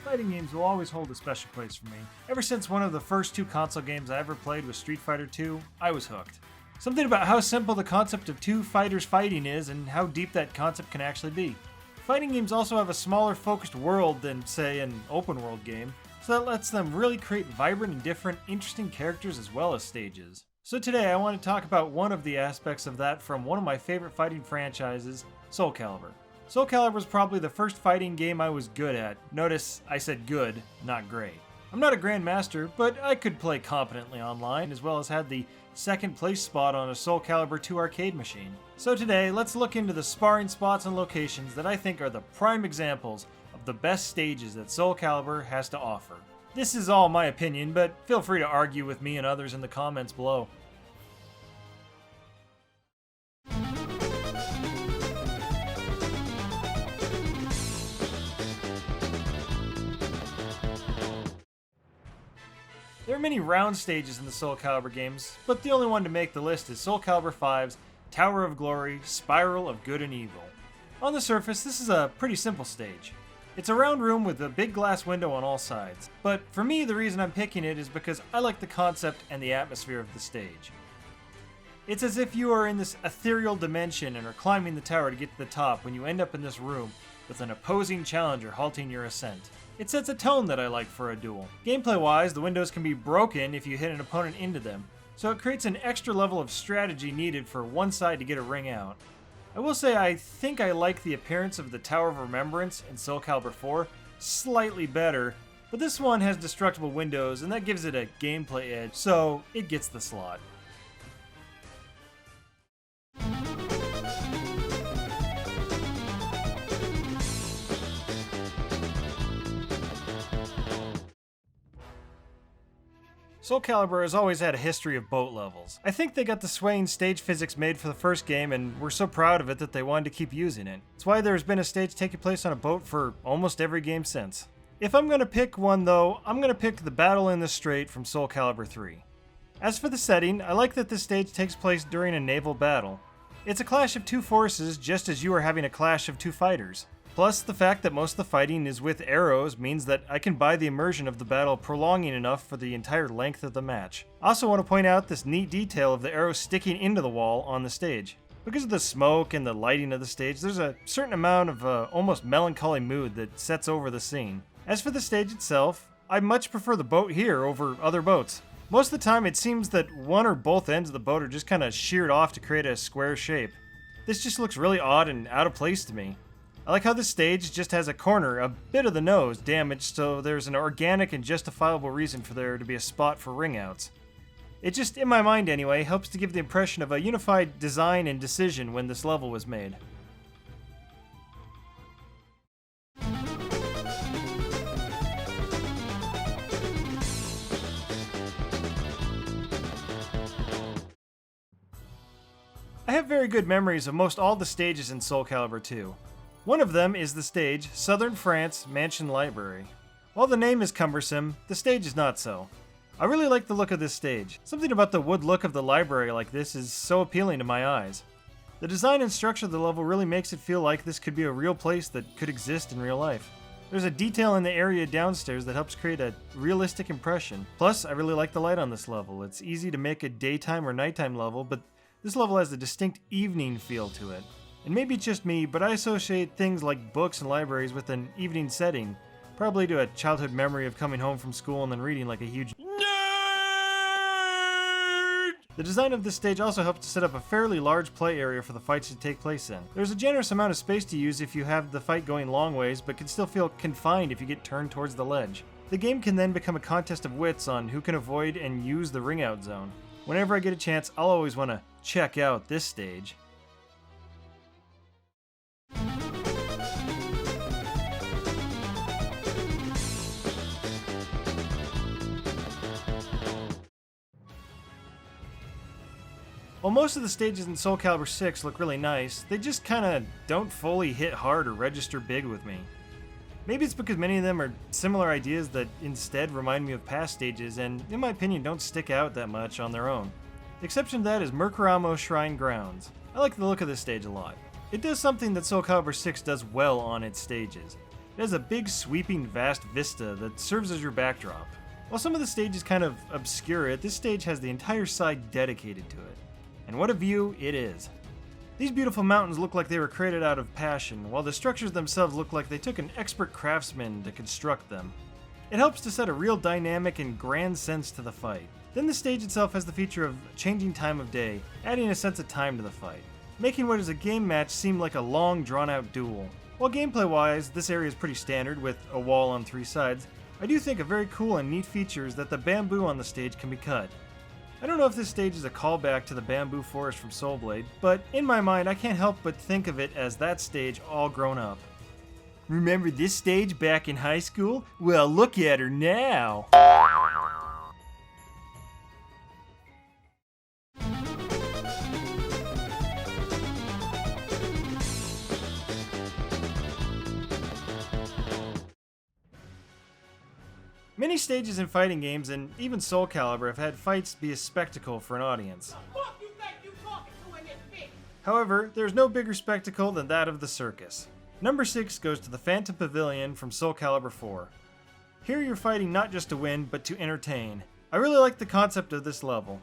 Fighting games will always hold a special place for me. Ever since one of the first two console games I ever played was Street Fighter II, I was hooked. Something about how simple the concept of two fighters fighting is and how deep that concept can actually be. Fighting games also have a smaller focused world than, say, an open world game, so that lets them really create vibrant and different, interesting characters as well as stages. So today I want to talk about one of the aspects of that from one of my favorite fighting franchises, Soul Calibur. Soul Calibur was probably the first fighting game I was good at. Notice I said good, not great. I'm not a grandmaster, but I could play competently online, as well as had the second place spot on a Soul Calibur 2 arcade machine. So today, let's look into the sparring spots and locations that I think are the prime examples of the best stages that Soul Calibur has to offer. This is all my opinion, but feel free to argue with me and others in the comments below. There are many round stages in the Soul Calibur games, but the only one to make the list is Soul Calibur 5's Tower of Glory, Spiral of Good and Evil. On the surface, this is a pretty simple stage. It's a round room with a big glass window on all sides, but for me the reason I'm picking it is because I like the concept and the atmosphere of the stage. It's as if you are in this ethereal dimension and are climbing the tower to get to the top when you end up in this room with an opposing challenger halting your ascent. It sets a tone that I like for a duel. Gameplay-wise, the windows can be broken if you hit an opponent into them, so it creates an extra level of strategy needed for one side to get a ring out. I will say I think I like the appearance of the Tower of Remembrance in Soul Calibur 4 slightly better, but this one has destructible windows and that gives it a gameplay edge, so it gets the slot. Soul Calibur has always had a history of boat levels. I think they got the swaying stage physics made for the first game and were so proud of it that they wanted to keep using it. It's why there's been a stage taking place on a boat for almost every game since. If I'm gonna pick one though, I'm gonna pick the Battle in the Strait from Soul Calibur 3. As for the setting, I like that this stage takes place during a naval battle. It's a clash of two forces just as you are having a clash of two fighters. Plus, the fact that most of the fighting is with arrows means that I can buy the immersion of the battle prolonging enough for the entire length of the match. I also want to point out this neat detail of the arrows sticking into the wall on the stage. Because of the smoke and the lighting of the stage, there's a certain amount of almost melancholy mood that sets over the scene. As for the stage itself, I much prefer the boat here over other boats. Most of the time it seems that one or both ends of the boat are just kind of sheared off to create a square shape. This just looks really odd and out of place to me. I like how this stage just has a corner, a bit of the nose, damaged, so there's an organic and justifiable reason for there to be a spot for ring outs. It just, in my mind anyway, helps to give the impression of a unified design and decision when this level was made. I have very good memories of most all the stages in Soul Calibur 2. One of them is the stage, Southern France Mansion Library. While the name is cumbersome, the stage is not so. I really like the look of this stage. Something about the wood look of the library like this is so appealing to my eyes. The design and structure of the level really makes it feel like this could be a real place that could exist in real life. There's a detail in the area downstairs that helps create a realistic impression. Plus, I really like the light on this level. It's easy to make a daytime or nighttime level, but this level has a distinct evening feel to it. And maybe it's just me, but I associate things like books and libraries with an evening setting, probably to a childhood memory of coming home from school and then reading like a huge nerd! The design of this stage also helps to set up a fairly large play area for the fights to take place in. There's a generous amount of space to use if you have the fight going long ways, but can still feel confined if you get turned towards the ledge. The game can then become a contest of wits on who can avoid and use the ring out zone. Whenever I get a chance, I'll always want to check out this stage. While most of the stages in Soul Calibur 6 look really nice, they just kinda don't fully hit hard or register big with me. Maybe it's because many of them are similar ideas that instead remind me of past stages and, in my opinion, don't stick out that much on their own. The exception to that is Mercuramo Shrine Grounds. I like the look of this stage a lot. It does something that Soul Calibur 6 does well on its stages. It has a big, sweeping, vast vista that serves as your backdrop. While some of the stage is kind of obscure, this stage has the entire side dedicated to it. And what a view it is. These beautiful mountains look like they were created out of passion, while the structures themselves look like they took an expert craftsman to construct them. It helps to set a real dynamic and grand sense to the fight. Then the stage itself has the feature of changing time of day, adding a sense of time to the fight, making what is a game match seem like a long, drawn-out duel. While gameplay-wise, this area is pretty standard with a wall on 3 sides, I do think a very cool and neat feature is that the bamboo on the stage can be cut. I don't know if this stage is a callback to the bamboo forest from Soul Blade, but in my mind I can't help but think of it as that stage all grown up. Remember this stage back in high school? Well, look at her now! Many stages in fighting games, and even Soul Calibur, have had fights be a spectacle for an audience. However, there's no bigger spectacle than that of the circus. Number 6 goes to the Phantom Pavilion from Soul Calibur 4. Here you're fighting not just to win, but to entertain. I really like the concept of this level.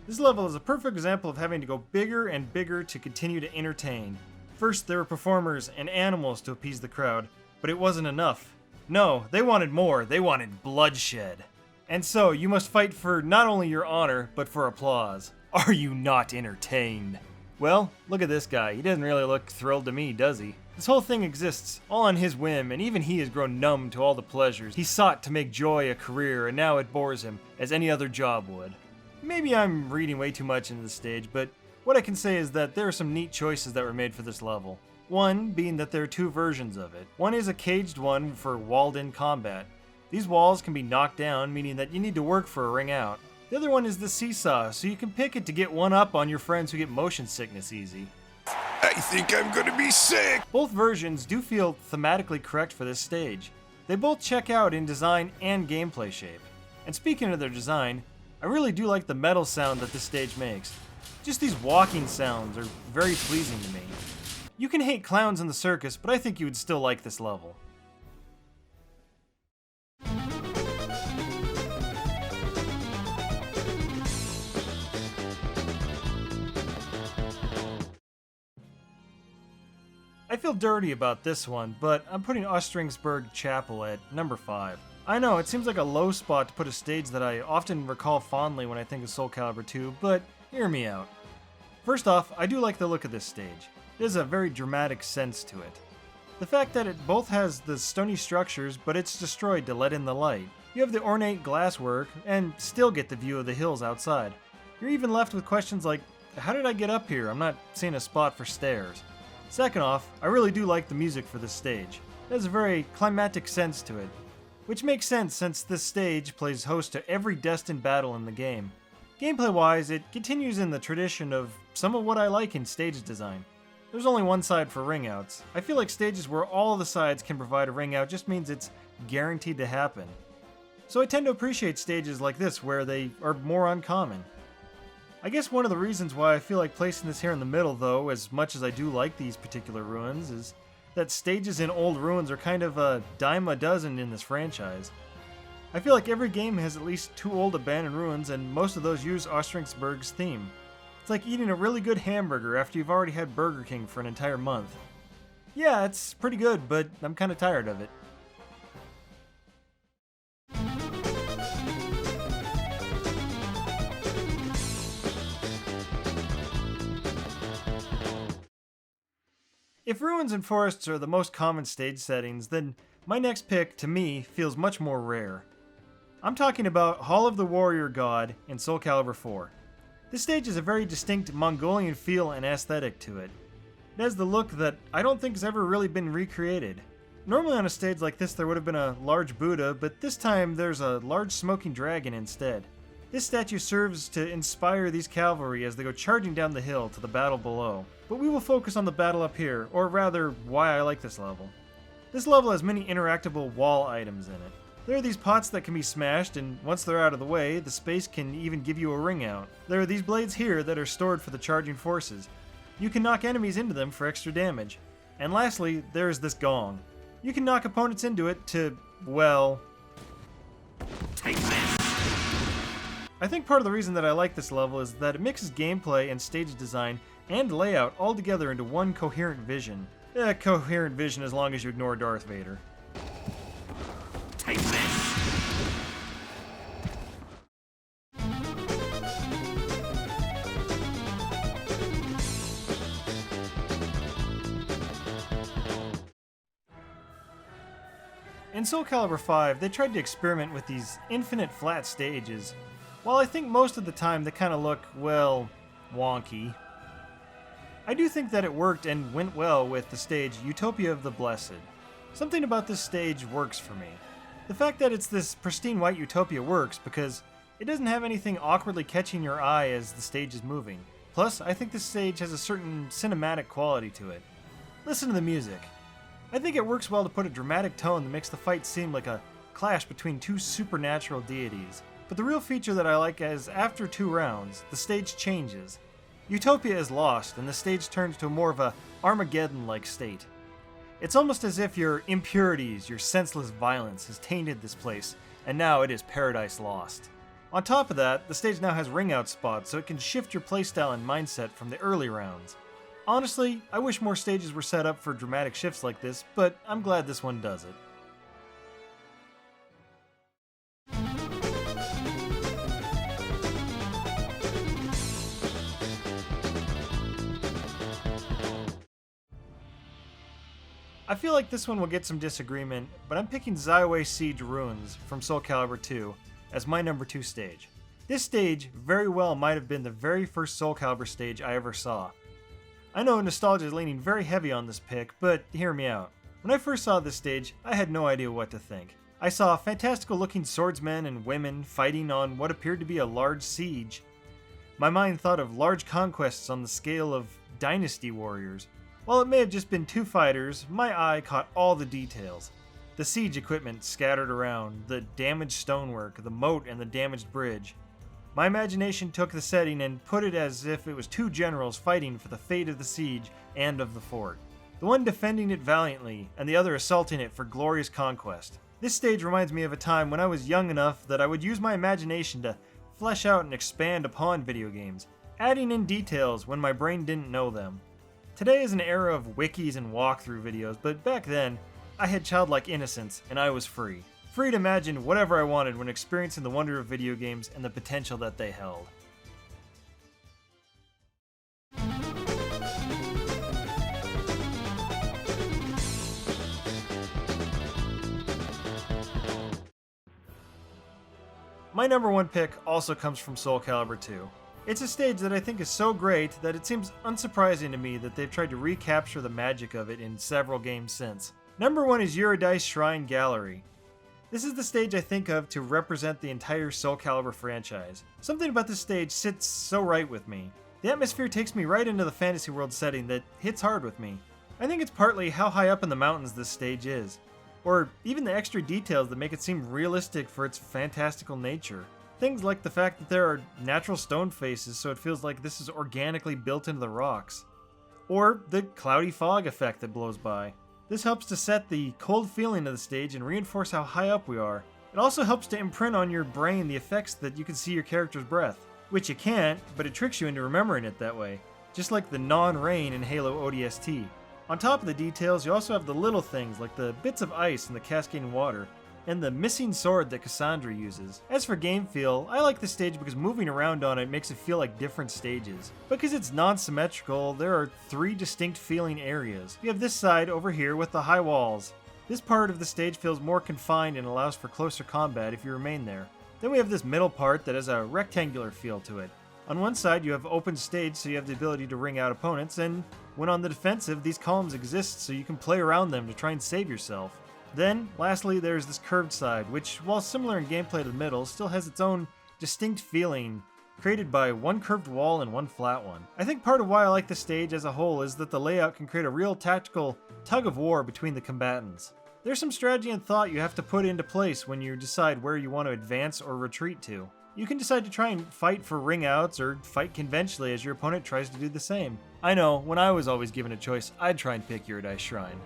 This level is a perfect example of having to go bigger and bigger to continue to entertain. First, there were performers and animals to appease the crowd, but it wasn't enough. No, they wanted more. They wanted bloodshed. And so, you must fight for not only your honor, but for applause. Are you not entertained? Well, look at this guy. He doesn't really look thrilled to me, does he? This whole thing exists, all on his whim, and even he has grown numb to all the pleasures. He sought to make joy a career, and now it bores him, as any other job would. Maybe I'm reading way too much into the stage, but what I can say is that there are some neat choices that were made for this level. One being that there are 2 versions of it. One is a caged one for walled-in combat. These walls can be knocked down, meaning that you need to work for a ring out. The other one is the seesaw, so you can pick it to get one up on your friends who get motion sickness easy. I think I'm gonna be sick! Both versions do feel thematically correct for this stage. They both check out in design and gameplay shape. And speaking of their design, I really do like the metal sound that this stage makes. Just these walking sounds are very pleasing to me. You can hate clowns in the circus, but I think you would still like this level. I feel dirty about this one, but I'm putting Ostringsburg Chapel at number 5. I know, it seems like a low spot to put a stage that I often recall fondly when I think of Soul Calibur 2, but hear me out. First off, I do like the look of this stage. It has a very dramatic sense to it. The fact that it both has the stony structures, but it's destroyed to let in the light. You have the ornate glasswork, and still get the view of the hills outside. You're even left with questions like, how did I get up here? I'm not seeing a spot for stairs. Second off, I really do like the music for this stage. It has a very climatic sense to it, which makes sense since this stage plays host to every destined battle in the game. Gameplay-wise, it continues in the tradition of some of what I like in stage design. There's only one side for ring outs. I feel like stages where all of the sides can provide a ring out just means it's guaranteed to happen. So I tend to appreciate stages like this where they are more uncommon. I guess one of the reasons why I feel like placing this here in the middle though, as much as I do like these particular ruins, is that stages in old ruins are kind of a dime a dozen in this franchise. I feel like every game has at least 2 old abandoned ruins, and most of those use Ostringsburg's theme. It's like eating a really good hamburger after you've already had Burger King for an entire month. Yeah, it's pretty good, but I'm kind of tired of it. If ruins and forests are the most common stage settings, then my next pick, to me, feels much more rare. I'm talking about Hall of the Warrior God in Soul Calibur 4. This stage has a very distinct Mongolian feel and aesthetic to it. It has the look that I don't think has ever really been recreated. Normally on a stage like this there would have been a large Buddha, but this time there's a large smoking dragon instead. This statue serves to inspire these cavalry as they go charging down the hill to the battle below. But we will focus on the battle up here, or rather, why I like this level. This level has many interactable wall items in it. There are these pots that can be smashed, and once they're out of the way, the space can even give you a ring out. There are these blades here that are stored for the charging forces. You can knock enemies into them for extra damage. And lastly, there is this gong. You can knock opponents into it to, well... Take this! I think part of the reason that I like this level is that it mixes gameplay and stage design and layout all together into one coherent vision. Coherent vision as long as you ignore Darth Vader. Take this! In Soul Calibur 5, they tried to experiment with these infinite flat stages. While I think most of the time they kind of look, well, wonky. I do think that it worked and went well with the stage Utopia of the Blessed. Something about this stage works for me. The fact that it's this pristine white Utopia works because it doesn't have anything awkwardly catching your eye as the stage is moving. Plus, I think this stage has a certain cinematic quality to it. Listen to the music. I think it works well to put a dramatic tone that makes the fight seem like a clash between two supernatural deities. But the real feature that I like is after 2 rounds, the stage changes. Utopia is lost, and the stage turns to more of a Armageddon-like state. It's almost as if your impurities, your senseless violence has tainted this place, and now it is Paradise Lost. On top of that, the stage now has ring-out spots, so it can shift your playstyle and mindset from the early rounds. Honestly, I wish more stages were set up for dramatic shifts like this, but I'm glad this one does it. I feel like this one will get some disagreement, but I'm picking Zyway Siege Ruins from Soul Calibur 2 as my number 2 stage. This stage very well might have been the very first Soul Calibur stage I ever saw. I know nostalgia is leaning very heavy on this pick, but hear me out. When I first saw this stage, I had no idea what to think. I saw fantastical looking swordsmen and women fighting on what appeared to be a large siege. My mind thought of large conquests on the scale of dynasty warriors. While it may have just been 2 fighters, my eye caught all the details. The siege equipment scattered around, the damaged stonework, the moat and the damaged bridge. My imagination took the setting and put it as if it was 2 generals fighting for the fate of the siege and of the fort. The one defending it valiantly, and the other assaulting it for glorious conquest. This stage reminds me of a time when I was young enough that I would use my imagination to flesh out and expand upon video games, adding in details when my brain didn't know them. Today is an era of wikis and walkthrough videos, but back then, I had childlike innocence and I was free. Free to imagine whatever I wanted when experiencing the wonder of video games and the potential that they held. My number 1 pick also comes from Soul Calibur 2. It's a stage that I think is so great that it seems unsurprising to me that they've tried to recapture the magic of it in several games since. Number 1 is Eurydice Shrine Gallery. This is the stage I think of to represent the entire Soul Calibur franchise. Something about this stage sits so right with me. The atmosphere takes me right into the fantasy world setting that hits hard with me. I think it's partly how high up in the mountains this stage is, or even the extra details that make it seem realistic for its fantastical nature. Things like the fact that there are natural stone faces so it feels like this is organically built into the rocks. Or the cloudy fog effect that blows by. This helps to set the cold feeling of the stage and reinforce how high up we are. It also helps to imprint on your brain the effects that you can see your character's breath. Which you can't, but it tricks you into remembering it that way. Just like the non-rain in Halo ODST. On top of the details, you also have the little things like the bits of ice and the cascading water, and the missing sword that Cassandra uses. As for game feel, I like this stage because moving around on it makes it feel like different stages. Because it's non-symmetrical, there are 3 distinct feeling areas. You have this side over here with the high walls. This part of the stage feels more confined and allows for closer combat if you remain there. Then we have this middle part that has a rectangular feel to it. On one side you have open stage so you have the ability to ring out opponents, and when on the defensive these columns exist so you can play around them to try and save yourself. Then, lastly, there's this curved side, which, while similar in gameplay to the middle, still has its own distinct feeling, created by one curved wall and one flat one. I think part of why I like the stage as a whole is that the layout can create a real tactical tug of war between the combatants. There's some strategy and thought you have to put into place when you decide where you want to advance or retreat to. You can decide to try and fight for ring outs or fight conventionally as your opponent tries to do the same. I know, when I was always given a choice, I'd try and pick Eurydice Shrine.